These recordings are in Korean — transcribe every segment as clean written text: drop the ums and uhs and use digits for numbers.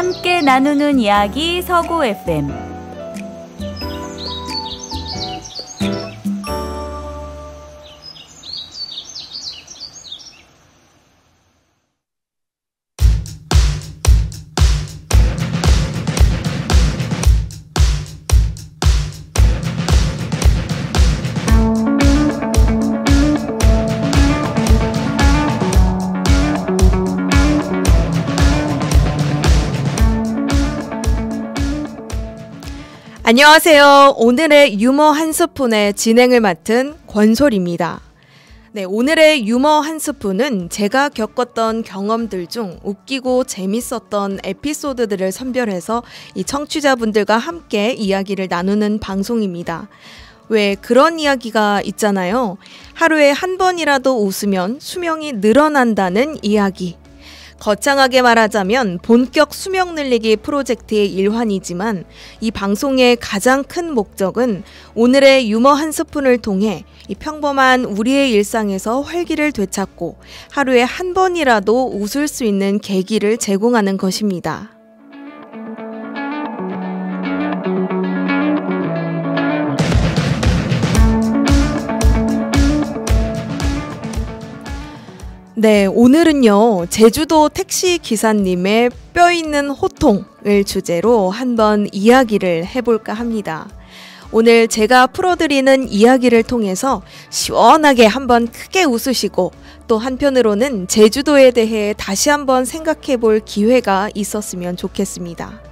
함께 나누는 이야기 서구 FM. 안녕하세요. 오늘의 유머 한 스푼의 진행을 맡은 권솔입니다. 네, 오늘의 유머 한 스푼은 제가 겪었던 경험들 중 웃기고 재밌었던 에피소드들을 선별해서 이 청취자분들과 함께 이야기를 나누는 방송입니다. 왜 그런 이야기가 있잖아요. 하루에 한 번이라도 웃으면 수명이 늘어난다는 이야기. 거창하게 말하자면 본격 수명 늘리기 프로젝트의 일환이지만 이 방송의 가장 큰 목적은 오늘의 유머 한 스푼을 통해 이 평범한 우리의 일상에서 활기를 되찾고 하루에 한 번이라도 웃을 수 있는 계기를 제공하는 것입니다. 네, 오늘은요, 제주도 택시 기사님의 뼈 있는 호통을 주제로 한번 이야기를 해볼까 합니다. 오늘 제가 풀어드리는 이야기를 통해서 시원하게 한번 크게 웃으시고 또 한편으로는 제주도에 대해 다시 한번 생각해볼 기회가 있었으면 좋겠습니다.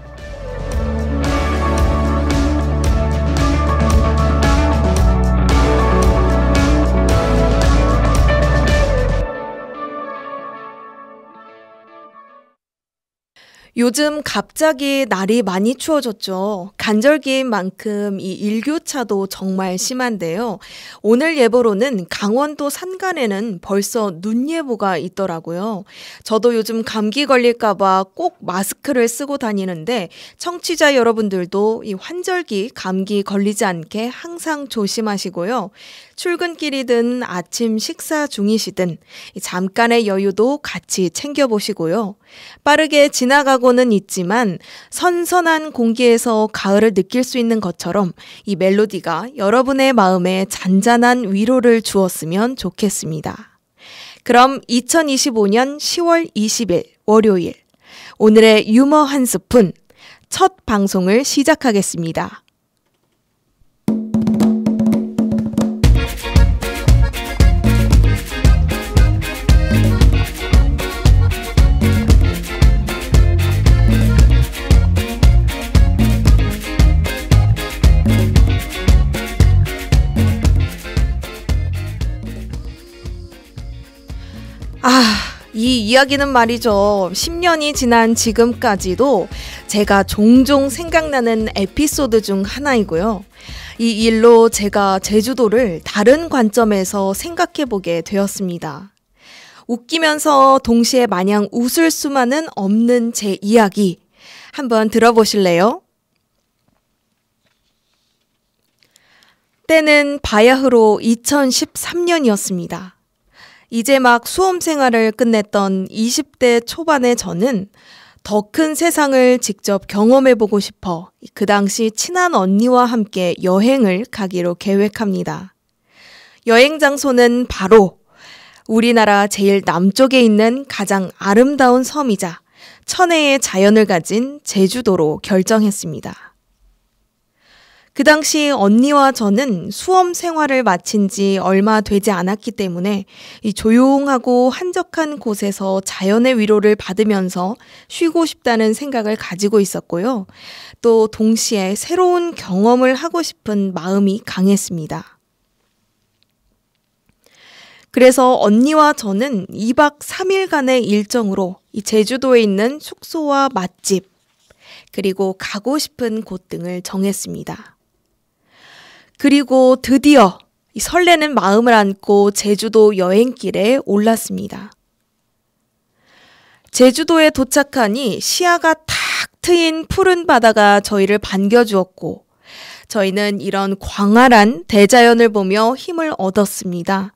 요즘 갑자기 날이 많이 추워졌죠. 간절기인 만큼 이 일교차도 정말 심한데요. 오늘 예보로는 강원도 산간에는 벌써 눈 예보가 있더라고요. 저도 요즘 감기 걸릴까봐 꼭 마스크를 쓰고 다니는데 청취자 여러분들도 이 환절기 감기 걸리지 않게 항상 조심하시고요. 출근길이든 아침 식사 중이시든 잠깐의 여유도 같이 챙겨보시고요. 빠르게 지나가고는 있지만 선선한 공기에서 가을을 느낄 수 있는 것처럼 이 멜로디가 여러분의 마음에 잔잔한 위로를 주었으면 좋겠습니다. 그럼 2025년 10월 20일 월요일 오늘의 유머 한 스푼 첫 방송을 시작하겠습니다. 이 이야기는 말이죠. 10년이 지난 지금까지도 제가 종종 생각나는 에피소드 중 하나이고요. 이 일로 제가 제주도를 다른 관점에서 생각해보게 되었습니다. 웃기면서 동시에 마냥 웃을 수만은 없는 제 이야기 한번 들어보실래요? 때는 바야흐로 2013년이었습니다. 이제 막 수험 생활을 끝냈던 20대 초반의 저는 더 큰 세상을 직접 경험해보고 싶어 그 당시 친한 언니와 함께 여행을 가기로 계획합니다. 여행 장소는 바로 우리나라 제일 남쪽에 있는 가장 아름다운 섬이자 천혜의 자연을 가진 제주도로 결정했습니다. 그 당시 언니와 저는 수험 생활을 마친 지 얼마 되지 않았기 때문에 이 조용하고 한적한 곳에서 자연의 위로를 받으면서 쉬고 싶다는 생각을 가지고 있었고요. 또 동시에 새로운 경험을 하고 싶은 마음이 강했습니다. 그래서 언니와 저는 2박 3일간의 일정으로 이 제주도에 있는 숙소와 맛집, 그리고 가고 싶은 곳 등을 정했습니다. 그리고 드디어 설레는 마음을 안고 제주도 여행길에 올랐습니다. 제주도에 도착하니 시야가 탁 트인 푸른 바다가 저희를 반겨주었고 저희는 이런 광활한 대자연을 보며 힘을 얻었습니다.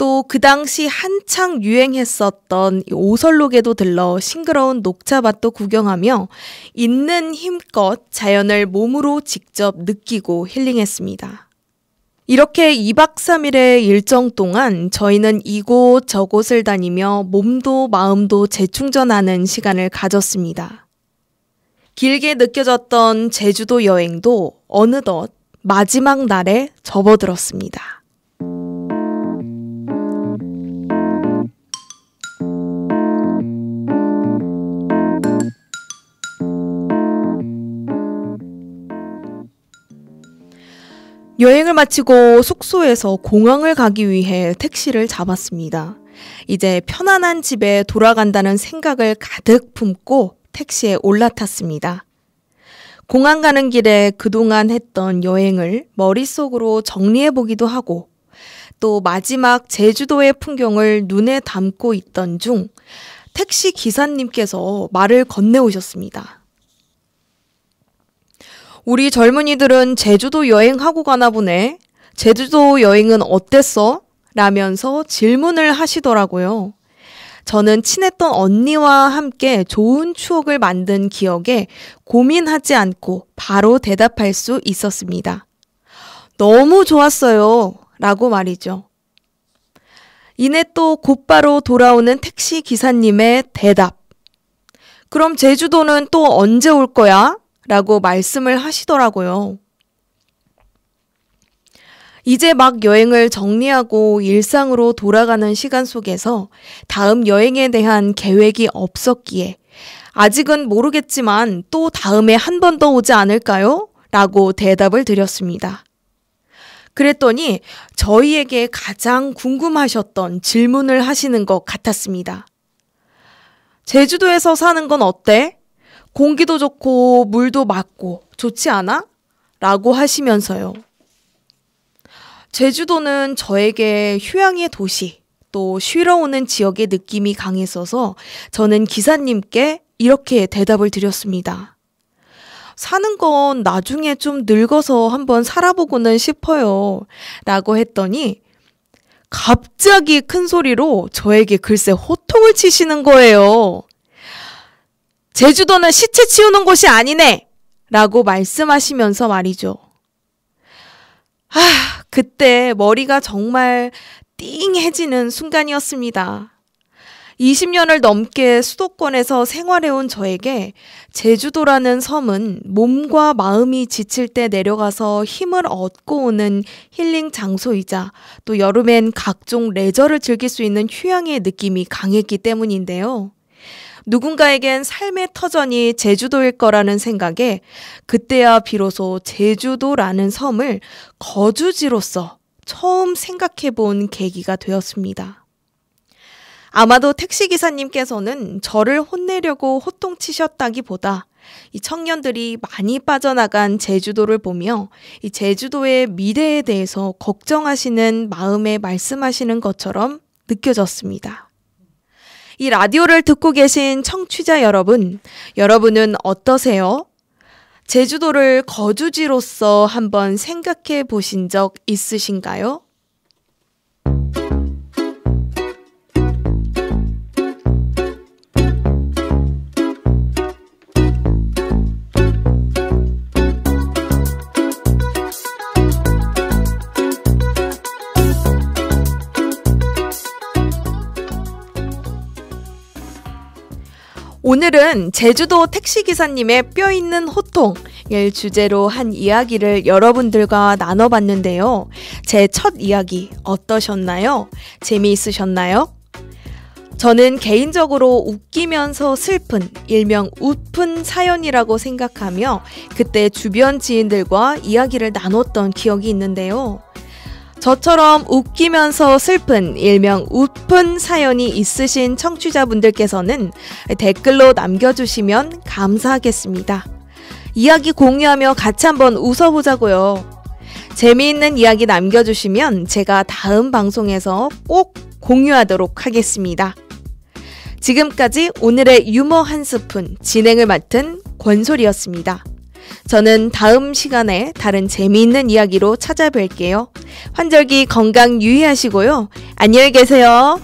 또 그 당시 한창 유행했었던 오설록에도 들러 싱그러운 녹차밭도 구경하며 있는 힘껏 자연을 몸으로 직접 느끼고 힐링했습니다. 이렇게 2박 3일의 일정 동안 저희는 이곳 저곳을 다니며 몸도 마음도 재충전하는 시간을 가졌습니다. 길게 느껴졌던 제주도 여행도 어느덧 마지막 날에 접어들었습니다. 여행을 마치고 숙소에서 공항을 가기 위해 택시를 잡았습니다. 이제 편안한 집에 돌아간다는 생각을 가득 품고 택시에 올라탔습니다. 공항 가는 길에 그동안 했던 여행을 머릿속으로 정리해보기도 하고 또 마지막 제주도의 풍경을 눈에 담고 있던 중 택시 기사님께서 말을 건네오셨습니다. 우리 젊은이들은 제주도 여행하고 가나 보네. 제주도 여행은 어땠어? 라면서 질문을 하시더라고요. 저는 친했던 언니와 함께 좋은 추억을 만든 기억에 고민하지 않고 바로 대답할 수 있었습니다. 너무 좋았어요. 라고 말이죠. 이내 또 곧바로 돌아오는 택시 기사님의 대답. 그럼 제주도는 또 언제 올 거야? 라고 말씀을 하시더라고요. 이제 막 여행을 정리하고 일상으로 돌아가는 시간 속에서 다음 여행에 대한 계획이 없었기에 아직은 모르겠지만 또 다음에 한 번 더 오지 않을까요? 라고 대답을 드렸습니다. 그랬더니 저희에게 가장 궁금하셨던 질문을 하시는 것 같았습니다. 제주도에서 사는 건 어때? 공기도 좋고 물도 맑고 좋지 않아? 라고 하시면서요. 제주도는 저에게 휴양의 도시, 또 쉬러 오는 지역의 느낌이 강했어서 저는 기사님께 이렇게 대답을 드렸습니다. 사는 건 나중에 좀 늙어서 한번 살아보고는 싶어요. 라고 했더니 갑자기 큰 소리로 저에게 글쎄 호통을 치시는 거예요. 제주도는 시체 치우는 곳이 아니네! 라고 말씀하시면서 말이죠. 그때 머리가 정말 띵해지는 순간이었습니다. 20년을 넘게 수도권에서 생활해온 저에게 제주도라는 섬은 몸과 마음이 지칠 때 내려가서 힘을 얻고 오는 힐링 장소이자 또 여름엔 각종 레저를 즐길 수 있는 휴양의 느낌이 강했기 때문인데요. 누군가에겐 삶의 터전이 제주도일 거라는 생각에 그때야 비로소 제주도라는 섬을 거주지로서 처음 생각해 본 계기가 되었습니다. 아마도 택시기사님께서는 저를 혼내려고 호통치셨다기보다 이 청년들이 많이 빠져나간 제주도를 보며 이 제주도의 미래에 대해서 걱정하시는 마음에 말씀하시는 것처럼 느껴졌습니다. 이 라디오를 듣고 계신 청취자 여러분, 여러분은 어떠세요? 제주도를 거주지로서 한번 생각해 보신 적 있으신가요? 오늘은 제주도 택시기사님의 뼈있는 호통을 주제로 한 이야기를 여러분들과 나눠봤는데요. 제 첫 이야기 어떠셨나요? 재미있으셨나요? 저는 개인적으로 웃기면서 슬픈, 일명 웃픈 사연이라고 생각하며 그때 주변 지인들과 이야기를 나눴던 기억이 있는데요. 저처럼 웃기면서 슬픈 일명 웃픈 사연이 있으신 청취자분들께서는 댓글로 남겨주시면 감사하겠습니다. 이야기 공유하며 같이 한번 웃어보자고요. 재미있는 이야기 남겨주시면 제가 다음 방송에서 꼭 공유하도록 하겠습니다. 지금까지 오늘의 유머 한 스푼 진행을 맡은 권솔이었습니다. 저는 다음 시간에 다른 재미있는 이야기로 찾아뵐게요. 환절기 건강 유의하시고요. 안녕히 계세요.